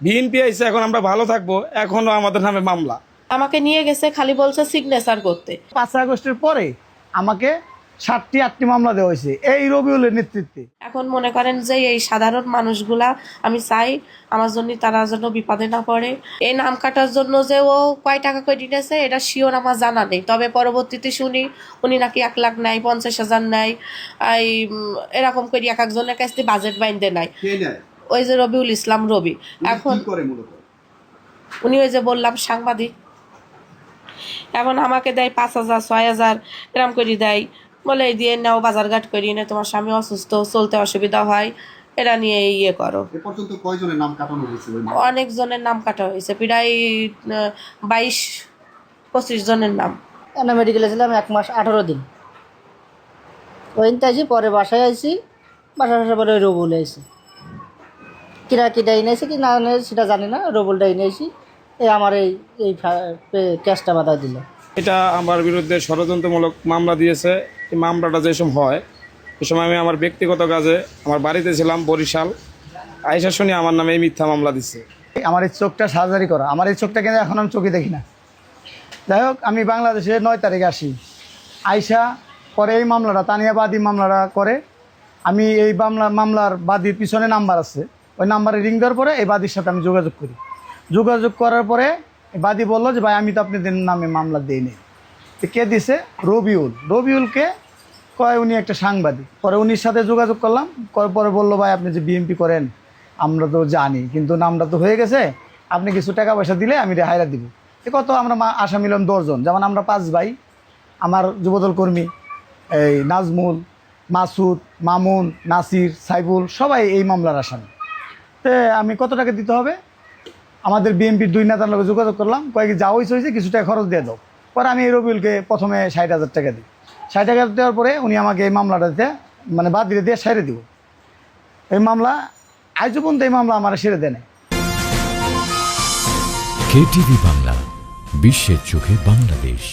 BNP আইছে, এখন আমরা ভালো থাকবো, এখনো আমাদের নামে মামলা। আমাকে নিয়ে গেছে, খালি বলছে সিগনেচার করতে। 5 আগস্টের পরে আমাকে 7টি মামলা দেওয়া হয়েছে এই রবিউলের নেতৃত্বে। এখন মনে করেন যে এই সাধারণ মানুষগুলা, আমি চাই আমার জন্য তারা যেন বিপদে না পড়ে। এই নাম কাটার জন্য যে ও কয় টাকা করে দিতেছে এটা শিওর আমার জানা নেই, তবে পরবর্তীতে শুনি উনি নাকি 1 লাখ নেয়, 50,000 নেয়, এরকম করে এক একজনের কাছ থেকে বাজেট বাইন্দে নেয়। ওই যে রবিউল ইসলাম রবি, এখন উনি ওই যে বললাম সাংবাদিক, এখন আমাকে দেয় 5,000 6,000 এরম করে দেয়, বলে এই দিয়ে নাও বাজারঘাট করি না, তোমার স্বামী অসুস্থ, চলতে অসুবিধা হয়, এটা নিয়ে ইয়ে করো। এ পর্যন্ত কয়জনের নাম কাটানো হয়েছিল? অনেক জনের নাম কাটা হয়েছে, প্রায় 22-25 জনের নাম। এনে মেডিকেলে ছিলাম 1 মাস 18 দিন। ওইনতে আইসি, পরে বাসায় আইসি, বাসায় আসার পরে রবুল আইসি। কিনা কিটা এনেছি কি না এনেছি সেটা জানি না, রবুলটা এনেছি। আমার এই কেসটা বাধা দিল। এটা আমার বিরুদ্ধে ষড়যন্ত্রমূলক মামলা দিয়েছে। এই মামলাটা যেসব হয়, এ সময় আমি আমার ব্যক্তিগত কাজে আমার বাড়িতে ছিলাম বরিশাল, আইসা শুনি আমার নামে এই মিথ্যা মামলা দিচ্ছে। আমার এই চোখটা সার্জারি করা, আমার এই চোখটা কিন্তু এখন আমি চোখে দেখি না। যাই হোক, আমি বাংলাদেশে 9 তারিখে আসি, আইসা পরে এই মামলাটা তানিয়া বাদী মামলাটা করে। আমি এই মামলার বাদীর পিছনে নাম্বার আছে, ওই নাম্বারে রিং দেওয়ার পরে এই বাদীর সাথে আমি যোগাযোগ করি। যোগাযোগ করার পরে বাদী বললো যে ভাই আমি তো আপনাদের নামে মামলা দিইনি। তো কে দিছে? রবিউলকে কয় উনি একটা সাংবাদিক। পরে উনির সাথে যোগাযোগ করলাম, পরে বললো ভাই আপনি যে বিএমপি করেন আমরা তো জানি, কিন্তু নামটা তো হয়ে গেছে, আপনি কিছু টাকা পয়সা দিলে আমি রেহাইরা দিব। কত আমরা আসামি হলাম 10 জন, যেমন আমরা 5 ভাই, আমার যুবদল কর্মী এই নাজমুল, মাসুদ, মামুন, নাসির, সাইবুল সবাই এই মামলার আসামি। তো আমি কত টাকা দিতে হবে? আমাদের বিএনপির 2 নেতার লোক যোগাযোগ করলাম, কয়েক যা হয়েছে কিছু টাকা খরচ দিয়ে দাও। পরে আমি এই রবিউলকে প্রথমে 60,000 টাকা দিই। 60,000 টাকা দেওয়ার পরে উনি আমাকে এই মামলাটাতে মানে বাদ দিয়ে সেরে দিব। এই মামলা আজ পর্যন্ত এই মামলা আমার সেরে দেয় না। কেটিভি বাংলা, বিশ্বের চোখে বাংলাদেশ।